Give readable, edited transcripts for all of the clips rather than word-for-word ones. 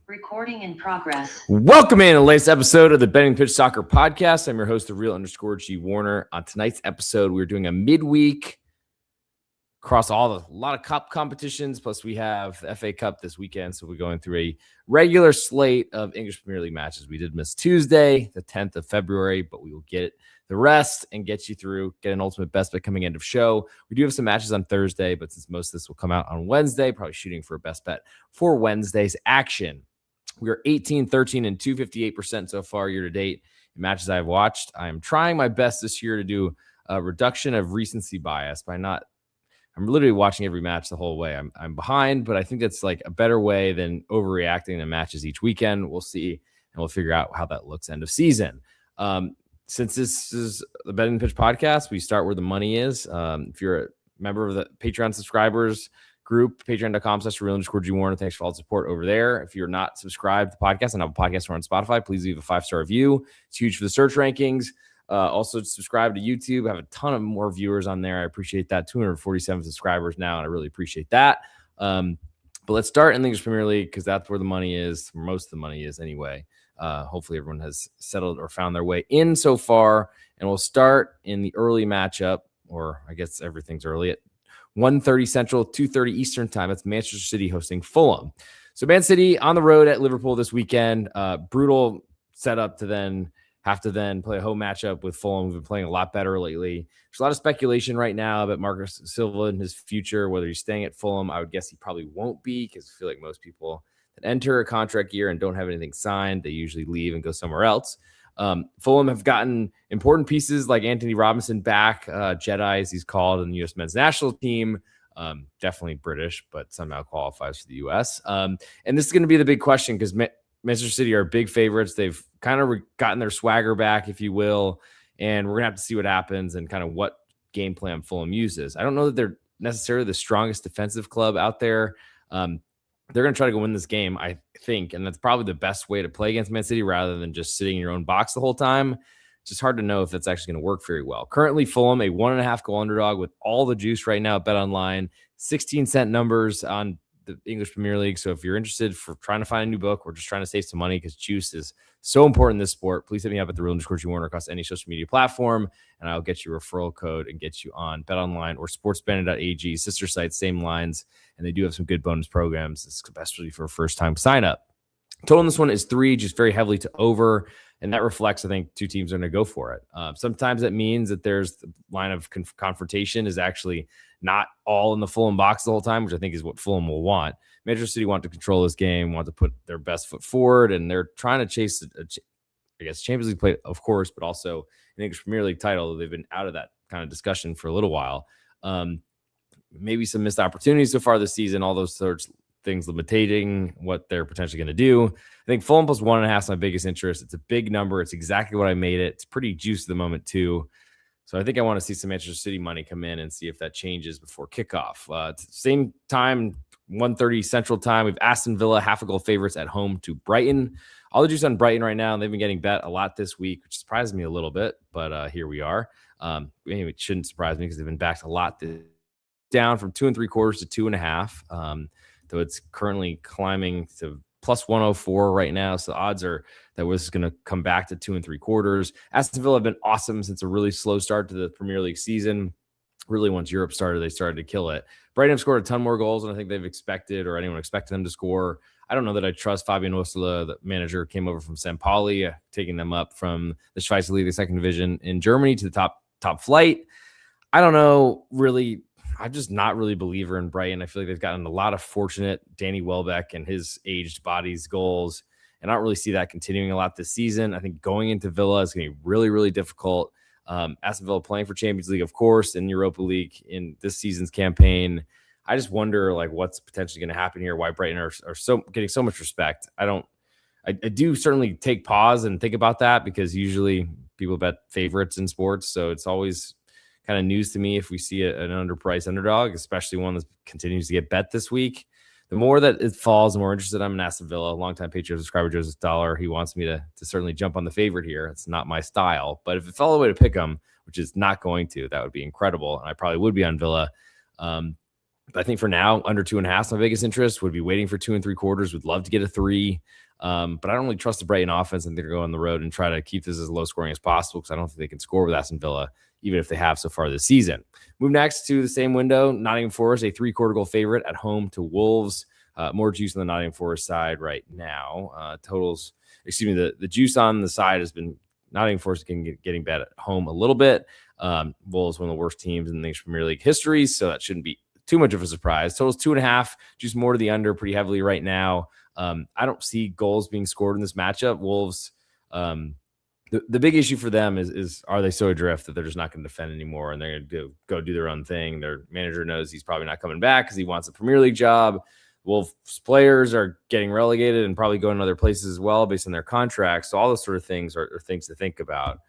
Recording in progress. Welcome in to the latest episode of the Betting Pitch Soccer Podcast. I'm your host, the real_G Warner. On tonight's episode, we're doing a midweek across a lot of cup competitions. Plus, we have the FA Cup this weekend, so we're going through a regular slate of English Premier League matches. We did miss Tuesday, the 10th of February, but we will get the rest and get you through, get an ultimate best bet coming end of show. We do have some matches on Thursday, but since most of this will come out on Wednesday, probably shooting for a best bet for Wednesday's action. We are 18, 13, and 258% so far year to date in matches I've watched. I am trying my best this year to do a reduction of recency bias by I'm literally watching every match the whole way. I'm behind, but I think that's like a better way than overreacting to matches each weekend. We'll see, and we'll figure out how that looks end of season. Since this is the Betting Pitch Podcast, we start where the money is. If you're a member of the Patreon subscribers group, patreon.com/real_G Warner. Thanks for all the support over there. If you're not subscribed to the podcast and have a podcast on Spotify, please leave a 5-star review. It's huge for the search rankings. Also subscribe to YouTube. I have a ton of more viewers on there. I appreciate that. 247 subscribers now, and I really appreciate that. But let's start in the English Premier League because that's where the money is. Where most of the money is anyway. Hopefully everyone has settled or found their way in so far. And we'll start in the early matchup, or I guess everything's early at 1:30 Central, 2:30 Eastern time. That's Manchester City hosting Fulham. So Man City on the road at Liverpool this weekend. Brutal setup to then have to play a home matchup with Fulham. We've been playing a lot better lately. There's a lot of speculation right now about Marcus Silva and his future, whether he's staying at Fulham. I would guess he probably won't be because I feel like most people that enter a contract year and don't have anything signed, they usually leave and go somewhere else. Fulham have gotten important pieces like Anthony Robinson back, Jedi as he's called, in the U.S. men's national team. Definitely British, but somehow qualifies for the U.S. And this is going to be the big question because Manchester City are big favorites. They've kind of gotten their swagger back, if you will, and we're going to have to see what happens and kind of what game plan Fulham uses. I don't know that they're necessarily the strongest defensive club out there. They're going to try to go win this game, I think, and that's probably the best way to play against Man City rather than just sitting in your own box the whole time. It's just hard to know if that's actually going to work very well. Currently, Fulham, a 1.5 goal underdog with all the juice right now at BetOnline, 16-cent numbers on the English Premier League. So if you're interested for trying to find a new book or just trying to save some money because juice is so important in this sport, please hit me up at the real_G Warner across any social media platform, and I'll get you a referral code and get you on BetOnline or sportsbandit.ag, sister sites, same lines, and they do have some good bonus programs, especially for a first-time sign-up. Total in this one is 3, just very heavily to over, and that reflects, I think, two teams are going to go for it. Sometimes that means that there's the line of confrontation is actually not all in the Fulham box the whole time, which I think is what Fulham will want. Manchester City want to control this game, want to put their best foot forward, and they're trying to chase, Champions League play, of course, but also an English Premier League title. They've been out of that kind of discussion for a little while. Maybe some missed opportunities so far this season, all those sorts of things limiting what they're potentially going to do. I think Fulham plus 1.5 is my biggest interest. It's a big number. It's exactly what I made it. It's pretty juicy at the moment too. So I think I want to see some Manchester City money come in and see if that changes before kickoff. Same time, 1:30 Central time, we've Aston Villa, 0.5 goal favorites at home to Brighton. All the juice on Brighton right now, and they've been getting bet a lot this week, which surprised me a little bit, but here we are. Anyway, it shouldn't surprise me because they've been backed a lot down from 2.75 to 2.5. Though it's currently climbing to plus 104 right now. So the odds are that this is going to come back to 2.75. Aston Villa have been awesome since a really slow start to the Premier League season. Really, once Europe started, they started to kill it. Brighton have scored a ton more goals than I think they've expected or anyone expected them to score. I don't know that I trust Fabian Osula, the manager, came over from St. Pauli, taking them up from the Schweizer League, the second division in Germany, to the top flight. I don't know, really. I'm just not really a believer in Brighton. I feel like they've gotten a lot of fortunate Danny Welbeck and his aged body's goals, and I don't really see that continuing a lot this season. I think going into Villa is going to be really, really difficult. Aston Villa playing for Champions League, of course, and Europa League in this season's campaign. I just wonder what's potentially going to happen here, why Brighton are so getting so much respect. I do certainly take pause and think about that because usually people bet favorites in sports, so it's always kind of news to me if we see an underpriced underdog, especially one that continues to get bet this week. The more that it falls, the more interested I'm in Aston Villa. Longtime Patriot subscriber Joseph Dollar, he wants me to certainly jump on the favorite here. It's not my style, but if it fell away to pick them, which is not going to, that would be incredible, and I probably would be on Villa. But But I think for now, under 2.5 is my biggest interest. Would be waiting for 2 3/4. Would love to get a 3. But I don't really trust the Brighton offense. And they're going to go on the road and try to keep this as low scoring as possible because I don't think they can score with Aston Villa, even if they have so far this season. Move next to the same window. Nottingham Forest, a 3/4 goal favorite at home to Wolves. More juice on the Nottingham Forest side right now. The juice on the side has been Nottingham Forest getting bad at home a little bit. Wolves, one of the worst teams in the English Premier League history, so that shouldn't be too much of a surprise. Total's 2.5, juice more to the under pretty heavily right now. I don't see goals being scored in this matchup. Wolves, the big issue for them is are they so adrift that they're just not going to defend anymore and they're going to go do their own thing. Their manager knows he's probably not coming back because he wants a Premier League job. Wolves players are getting relegated and probably going to other places as well based on their contracts. So all those sort of things are things to think about.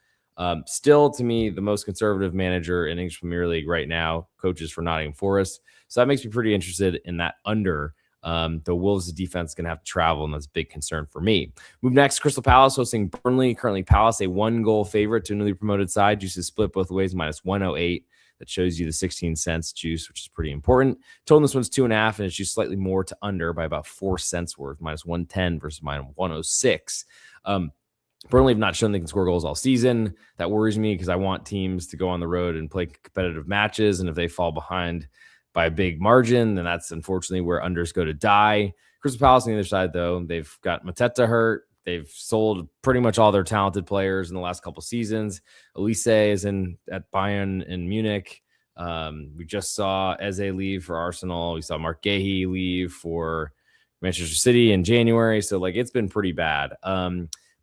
Still, to me, the most conservative manager in English Premier League right now, coaches for Nottingham Forest. So that makes me pretty interested in that under. The Wolves' defense is going to have to travel, and that's a big concern for me. Move next, Crystal Palace hosting Burnley. Currently, Palace a 1-goal favorite to a newly promoted side. Juice is split both ways, -108. That shows you the 16 cents juice, which is pretty important. Total this one's 2.5, and it's just slightly more to under by about 4 cents worth, -110 versus -106. Burnley have not shown they can score goals all season. That worries me because I want teams to go on the road and play competitive matches, and if they fall behind by a big margin, then that's unfortunately where unders go to die. Crystal Palace on the other side, though, they've got Mateta hurt. They've sold pretty much all their talented players in the last couple seasons. Elise is at Bayern and Munich. We just saw Eze leave for Arsenal. We saw Mark Gahey leave for Manchester City in January. So, it's been pretty bad.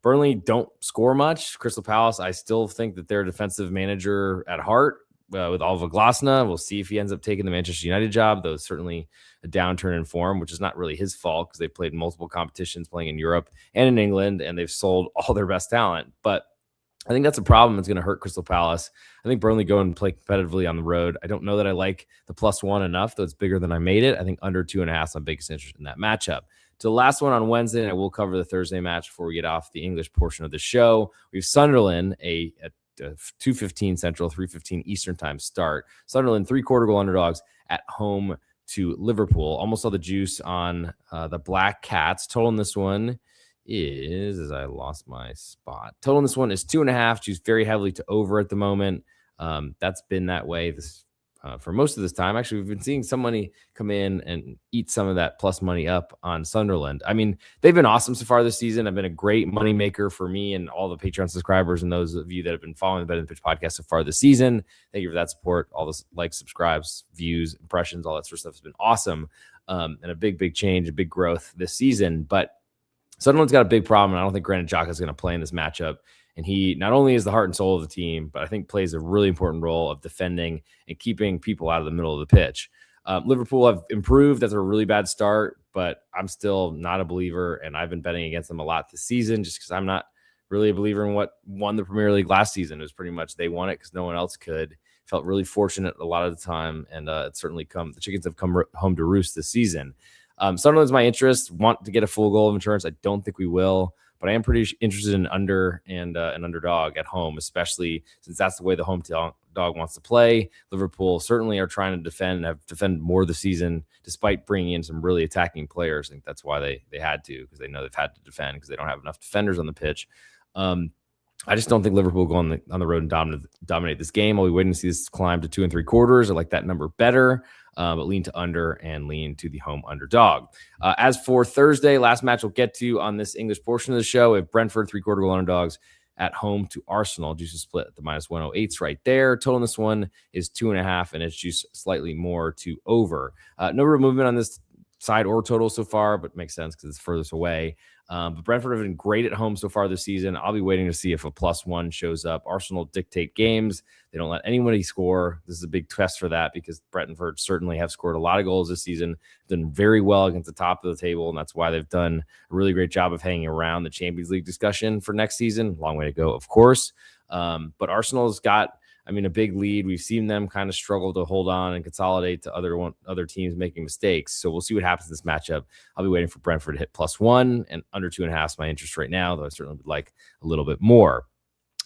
Burnley don't score much. Crystal Palace, I still think that they're a defensive manager at heart. With Oliver Glasner, we'll see if he ends up taking the Manchester United job, though certainly a downturn in form, which is not really his fault because they've played multiple competitions playing in Europe and in England, and they've sold all their best talent. But I think that's a problem that's going to hurt Crystal Palace. I think Burnley go and play competitively on the road. I don't know that I like the +1 enough, though it's bigger than I made it. I think under 2.5 is my biggest interest in that matchup. To the last one on Wednesday, and I will cover the Thursday match before we get off the English portion of the show. We have Sunderland, a 2:15 Central, 3:15 Eastern time start. Sunderland 3/4 goal underdogs at home to Liverpool. Almost saw the juice on the Black Cats. Total in this one is, as I lost my spot. Total in this one is 2.5. Juice very heavily to over at the moment. That's been that way for most of this time. Actually, we've been seeing some money come in and eat some of that plus money up on Sunderland. I mean, they've been awesome so far this season. I've been a great money maker for me and all the Patreon subscribers and those of you that have been following the Bet and Pitch podcast so far this season. Thank you for that support. All this likes, subscribes, views, impressions, all that sort of stuff has been awesome. And a big change, a big growth this season. But Sunderland's got a big problem, and I don't think Granit Xhaka is going to play in this matchup. And he not only is the heart and soul of the team, but I think plays a really important role of defending and keeping people out of the middle of the pitch. Liverpool have improved. That's a really bad start, but I'm still not a believer, and I've been betting against them a lot this season just because I'm not really a believer in what won the Premier League last season. It was pretty much they won it because no one else could. Felt really fortunate a lot of the time, and it's certainly the chickens have come home to roost this season. Sunderland's my interest. Want to get a full goal of insurance. I don't think we will. But I am pretty interested in under and an underdog at home, especially since that's the way the home dog wants to play. Liverpool certainly are trying to defend and have defended more this season, despite bringing in some really attacking players. I think that's why they had to, because they know they've had to defend because they don't have enough defenders on the pitch. I just don't think Liverpool go on the road and dominate this game. I'll be waiting to see this climb to 2 3/4. I like that number better, but lean to under and lean to the home underdog. As for Thursday, last match we'll get to on this English portion of the show, we have Brentford 3/4 goal underdogs at home to Arsenal. Juice is split at the -108s right there. Total in this one is 2.5, and it's juice slightly more to over. No real movement on this side or total so far, but makes sense because it's furthest away. But Brentford have been great at home so far this season. I'll be waiting to see if a +1 shows up. Arsenal dictate games. They don't let anybody score. This is a big test for that because Brentford certainly have scored a lot of goals this season, done very well against the top of the table, and that's why they've done a really great job of hanging around the Champions League discussion for next season. Long way to go, of course. But Arsenal's got a big lead. We've seen them kind of struggle to hold on and consolidate to other teams making mistakes. So we'll see what happens in this matchup. I'll be waiting for Brentford to hit +1, and under 2.5 is my interest right now, though I certainly would like a little bit more.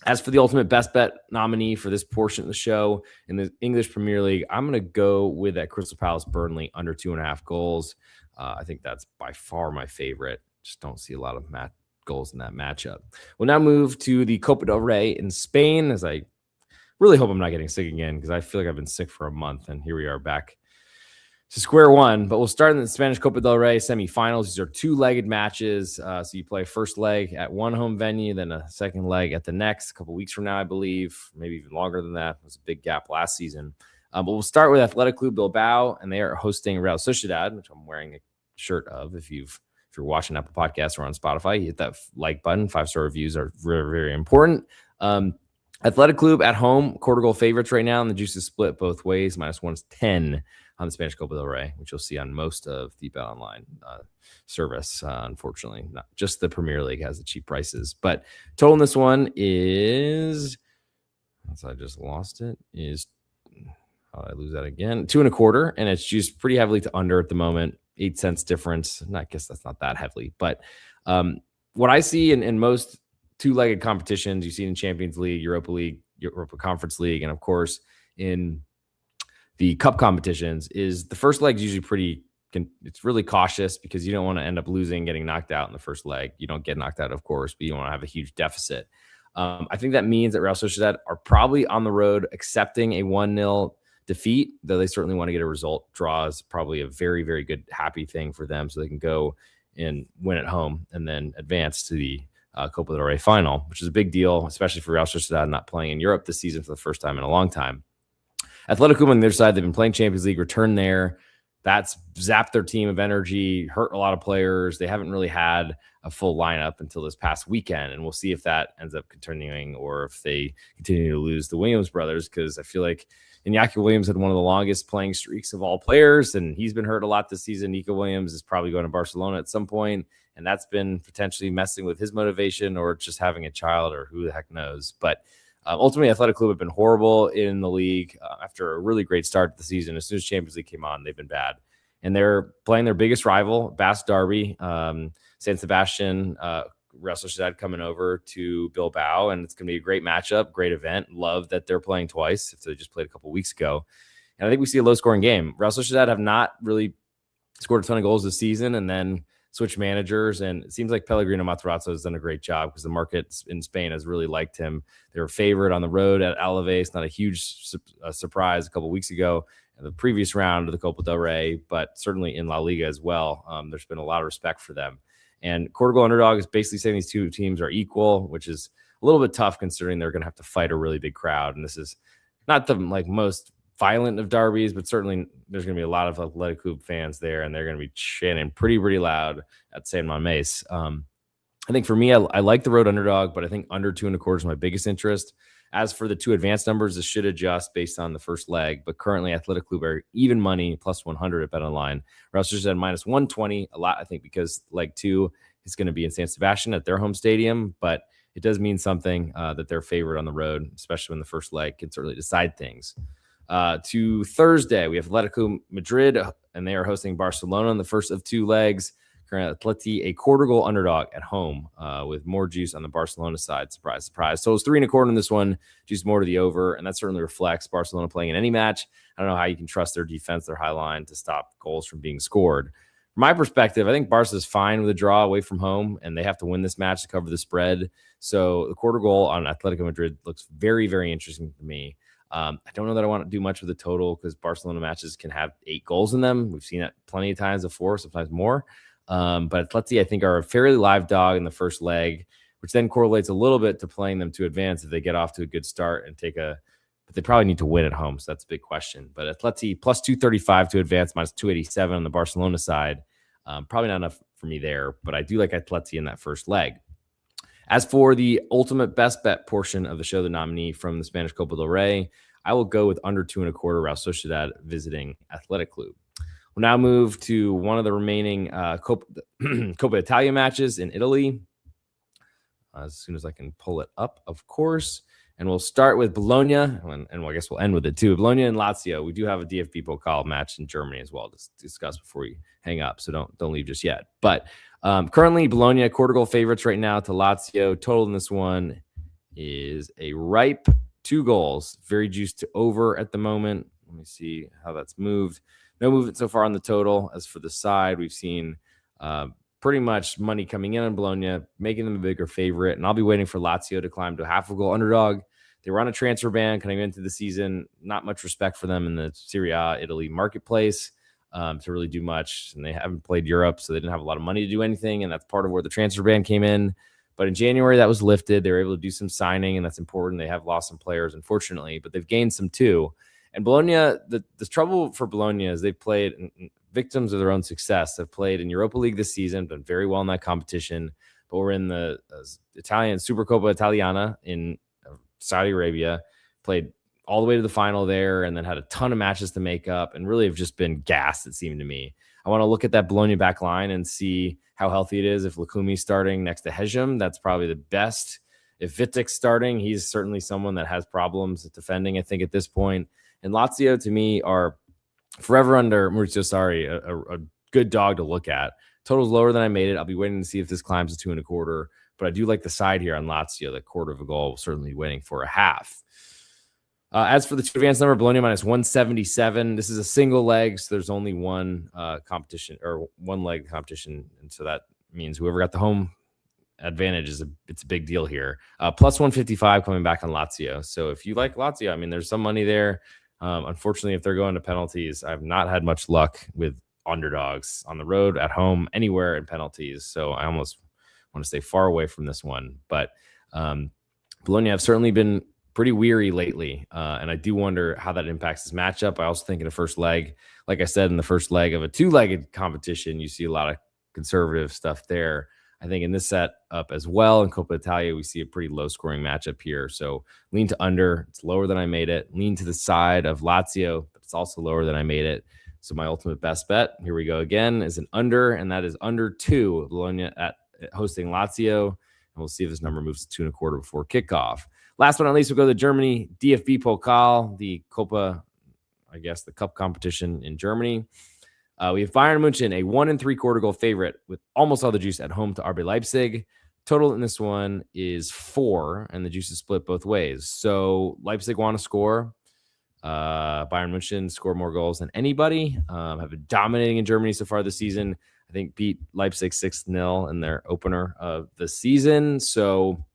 As for the ultimate best bet nominee for this portion of the show in the English Premier League, I'm going to go with that Crystal Palace Burnley under 2.5 goals. I think that's by far my favorite. Just don't see a lot of goals in that matchup. We'll now move to the Copa del Rey in Spain, as I really hope I'm not getting sick again, because I feel like I've been sick for a month, and here we are back to square one. But we'll start in the Spanish Copa del Rey semifinals. These are two-legged matches. So you play first leg at one home venue, then a second leg at the next, a couple weeks from now, I believe, maybe even longer than that. It was a big gap last season. But we'll start with Athletic Club Bilbao, and they are hosting Real Sociedad, which I'm wearing a shirt of. If you're watching Apple Podcasts or on Spotify, you hit that like button. 5-star reviews are very, very important. Athletic Club at home, quarter goal favorites right now, and the juice is split both ways. -110 on the Spanish Copa del Rey, which you'll see on most of the Bet Online service. Unfortunately, not just the Premier League has the cheap prices. But total in this one is, I just lost it, is, how did I lose that again? 2.25, and it's juiced pretty heavily to under at the moment. 8 cents difference. And I guess that's not that heavily. But what I see in most two-legged competitions, you see in Champions League, Europa League, Europa Conference League, and of course in the cup competitions, is the first leg is usually it's really cautious because you don't want to end up losing, getting knocked out in the first leg. You don't get knocked out, of course, but you want to have a huge deficit. I think that means that Real Sociedad are probably on the road accepting a 1-0 defeat, though they certainly want to get a result. Draw is probably a very, very good, happy thing for them, so they can go and win at home and then advance to the Copa del Rey final, which is a big deal, especially for Real Sociedad not playing in Europe this season for the first time in a long time. Atletico on their side, they've been playing Champions League, return there. That's zapped their team of energy, hurt a lot of players. They haven't really had a full lineup until this past weekend, and we'll see if that ends up continuing or if they continue to lose the Williams brothers, because I feel like Iñaki Williams had one of the longest playing streaks of all players, and he's been hurt a lot this season. Nico Williams is probably going to Barcelona at some point, and that's been potentially messing with his motivation or just having a child or who the heck knows. But ultimately, Athletic Club have been horrible in the league after a really great start to the season. As soon as Champions League came on, they've been bad. And they're playing their biggest rival, Basque Derby, San Sebastian, Real Sociedad coming over to Bilbao. And it's going to be a great matchup, great event. Love that they're playing twice if they just played a couple weeks ago. And I think we see a low-scoring game. Real Sociedad have not really scored a ton of goals this season, and then switch managers, and it seems like Pellegrino Matarazzo has done a great job because the market in Spain has really liked him. They were favored on the road at Alaves, not a huge surprise a couple weeks ago in the previous round of the Copa del Rey, but certainly in La Liga as well. There's been a lot of respect for them. And quarter goal underdog is basically saying these two teams are equal, which is a little bit tough considering they're going to have to fight a really big crowd. And this is not the most violent of derbies, but certainly there's going to be a lot of Athletic Club fans there, and they're going to be chanting pretty loud at San Mamés. I think for me, I like the road underdog, but I think under 2.25 is my biggest interest. As for the two advanced numbers, this should adjust based on the first leg, but currently Athletic Club are even money, plus 100 at Bet Online. Real Sociedad minus 120, a lot, I think, because leg 2 is going to be in San Sebastian at their home stadium, but it does mean something that they're favored on the road, especially when the first leg can certainly decide things. To Thursday, we have Atletico Madrid, and they are hosting Barcelona in the first of two legs. Current Atleti, a quarter goal underdog at home with more juice on the Barcelona side. Surprise, surprise. So it's 3.25 in this one, juice more to the over, and that certainly reflects Barcelona playing in any match. I don't know how you can trust their defense, their high line, to stop goals from being scored. From my perspective, I think Barca is fine with a draw away from home, and they have to win this match to cover the spread. So the quarter goal on Atletico Madrid looks very, very interesting to me. I don't know that I want to do much with the total because Barcelona matches can have 8 goals in them. We've seen that plenty of times before, sometimes more. But Atleti, I think, are a fairly live dog in the first leg, which then correlates a little bit to playing them to advance if they get off to a good start and but they probably need to win at home. So that's a big question. But Atleti plus 235 to advance, minus 287 on the Barcelona side. Probably not enough for me there, but I do like Atleti in that first leg. As for the ultimate best bet portion of the show, the nominee from the Spanish Copa del Rey, I will go with under 2.25 Real Sociedad visiting Athletic Club. We'll now move to one of the remaining Coppa Italia matches in Italy. As soon as I can pull it up, of course. And we'll start with Bologna, and I guess we'll end with it too. Bologna and Lazio. We do have a DFB Pokal match in Germany as well to discuss before we hang up, so don't leave just yet. But currently, Bologna quarter goal favorites right now to Lazio. Total in this one is a ripe 2 goals. Very juiced to over at the moment. Let me see how that's moved. No movement so far on the total. As for the side, we've seen pretty much money coming in on Bologna, making them a bigger favorite. And I'll be waiting for Lazio to climb to a half a goal underdog. They were on a transfer ban coming into the season. Not much respect for them in the Serie A Italy marketplace to really do much. And they haven't played Europe, so they didn't have a lot of money to do anything. And that's part of where the transfer ban came in. But in January, that was lifted. They were able to do some signing, and that's important. They have lost some players, unfortunately, but they've gained some too. And Bologna, the trouble for Bologna is they've played victims of their own success. Have played in Europa League this season, done very well in that competition. But we're in the Italian Supercoppa Italiana in Saudi Arabia, played all the way to the final there, and then had a ton of matches to make up, and really have just been gassed, it seemed to me. I want to look at that Bologna back line and see how healthy it is. If Lukumi's starting next to Hejim, that's probably the best. If Vitek's starting, he's certainly someone that has problems defending, I think, at this point. And Lazio, to me, are forever under Maurizio Sarri, a good dog to look at. Total's lower than I made it. I'll be waiting to see if this climbs to 2.25. But I do like the side here on Lazio. The quarter of a goal, will certainly be waiting for a half. As for the 2 advanced number, Bologna minus 177. This is a single leg, so there's only one competition or one leg competition, and so that means whoever got the home advantage it's a big deal here. Plus 155 coming back on Lazio. So if you like Lazio, I mean, there's some money there. Unfortunately, if they're going to penalties, I've not had much luck with underdogs on the road, at home, anywhere in penalties. So I almost want to stay far away from this one. But Bologna have certainly been pretty weary lately, and I do wonder how that impacts this matchup. I also think in the first leg, like I said, in the first leg of a 2-legged competition, you see a lot of conservative stuff there. I think in this setup as well, in Coppa Italia, we see a pretty low-scoring matchup here. So lean to under. It's lower than I made it. Lean to the side of Lazio, but it's also lower than I made it. So my ultimate best bet, here we go again, is an under, and that is under 2. Bologna at hosting Lazio, and we'll see if this number moves to 2.25 before kickoff. Last but not least, we'll go to Germany, DFB Pokal, the Copa, I guess, the cup competition in Germany. We have Bayern München, a 1.75 goal favorite with almost all the juice at home to RB Leipzig. Total in this one is 4, and the juice is split both ways. So Leipzig want to score. Bayern München score more goals than anybody. Have been dominating in Germany so far this season. I think beat Leipzig 6-0 in their opener of the season. So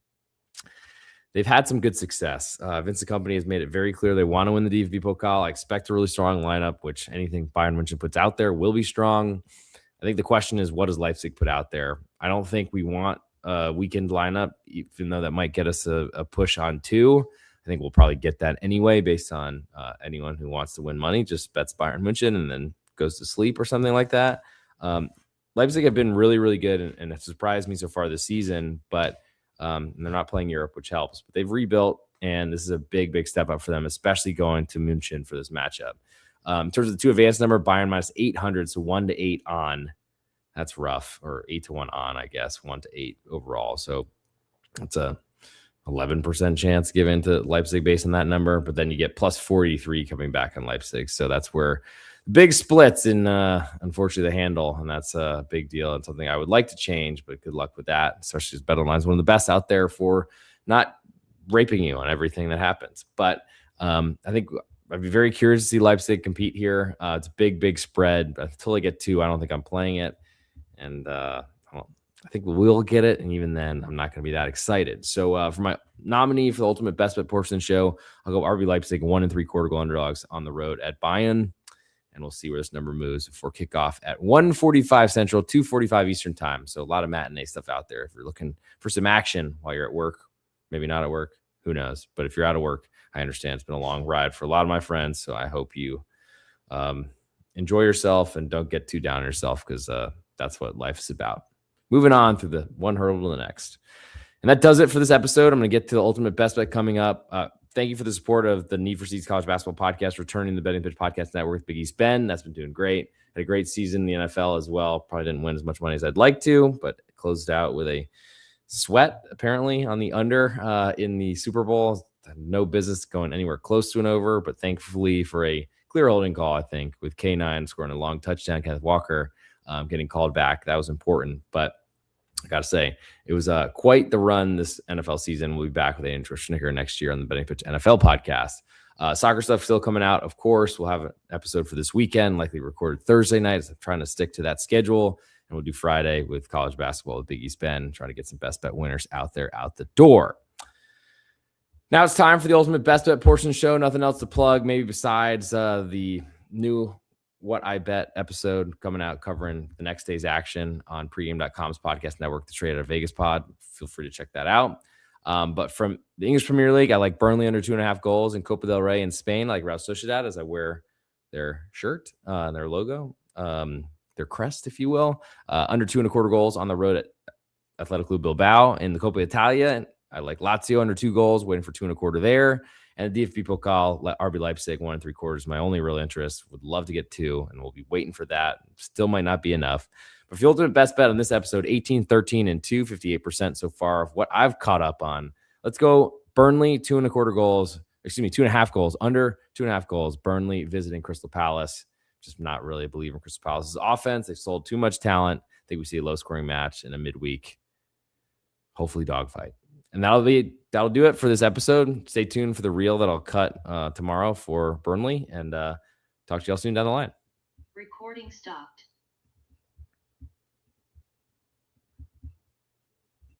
they've had some good success. Vincent Kompany has made it very clear they want to win the DFB Pokal. I expect a really strong lineup, which anything Bayern München puts out there will be strong. I think the question is, what does Leipzig put out there? I don't think we want a weekend lineup, even though that might get us a push on 2. I think we'll probably get that anyway based on anyone who wants to win money, just bets Bayern München and then goes to sleep or something like that. Leipzig have been really, really good and have surprised me so far this season, but and they're not playing Europe, which helps. But they've rebuilt, and this is a big, big step up for them, especially going to München for this matchup. In terms of the 2 advanced number, Bayern minus 800, so 1-8 on. That's rough, or 8-1 on, I guess, 1-8 overall. So it's a 11% chance given to Leipzig based on that number, but then you get plus 43 coming back on Leipzig. So that's where big splits in, unfortunately, the handle, and that's a big deal and something I would like to change, but good luck with that, especially as BetOnline is one of the best out there for not raping you on everything that happens. But I think I'd be very curious to see Leipzig compete here. It's a big, big spread. But until I get 2, I don't think I'm playing it, and I think we'll get it, and even then, I'm not going to be that excited. So for my nominee for the ultimate best bet portion of the show, I'll go RB Leipzig 1.75 goal underdogs on the road at Bayern. And we'll see where this number moves before kickoff at 1:45 Central, 2:45 Eastern time. So a lot of matinee stuff out there. If you're looking for some action while you're at work, maybe not at work, who knows? But if you're out of work, I understand it's been a long ride for a lot of my friends. So I hope you enjoy yourself and don't get too down on yourself, because that's what life is about. Moving on through the one hurdle to the next. And that does it for this episode. I'm going to get to the ultimate best bet coming up. Thank you for the support of the Need for Seeds College Basketball Podcast, returning the Betting Pitch Podcast Network with Big East Ben. That's been doing great. Had a great season in the NFL as well. Probably didn't win as much money as I'd like to, but closed out with a sweat, apparently, on the under in the Super Bowl. No business going anywhere close to an over, but thankfully for a clear holding call, I think, with K9 scoring a long touchdown, Kenneth Walker getting called back. That was important. But got to say, it was quite the run this NFL season. We'll be back with Andrew Schnicker next year on the Betting Pitch NFL podcast. Soccer stuff still coming out, of course. We'll have an episode for this weekend, likely recorded Thursday night. As I'm trying to stick to that schedule. And we'll do Friday with college basketball with Big East Ben, trying to get some best bet winners out there out the door. Now it's time for the ultimate best bet portion of the show. Nothing else to plug, maybe besides the new What I Bet episode coming out covering the next day's action on pregame.com's podcast network, the Trade Out of Vegas pod. Feel free to check that out. But from the English Premier League, I like Burnley under 2.5 goals in Copa del Rey in Spain. I like Real Sociedad as I wear their shirt, their logo, their crest, if you will. Under 2.25 goals on the road at Athletic Club Bilbao in the Copa Italia. And I like Lazio under 2 goals, waiting for 2.25 there. And the DFB Pokal, RB Leipzig 1.75. My only real interest. Would love to get 2, and we'll be waiting for that. Still might not be enough. But for the ultimate best bet on this episode, 18, 13, and 2, 58% so far of what I've caught up on. Let's go Burnley, 2.25 goals. 2.5 goals, under 2.5 goals. Burnley visiting Crystal Palace. Just not really a believer in Crystal Palace's offense. They've sold too much talent. I think we see a low-scoring match in a midweek. Hopefully dogfight. And that'll do it for this episode. Stay tuned for the reel that I'll cut tomorrow for Burnley, and talk to y'all soon down the line. Recording stopped.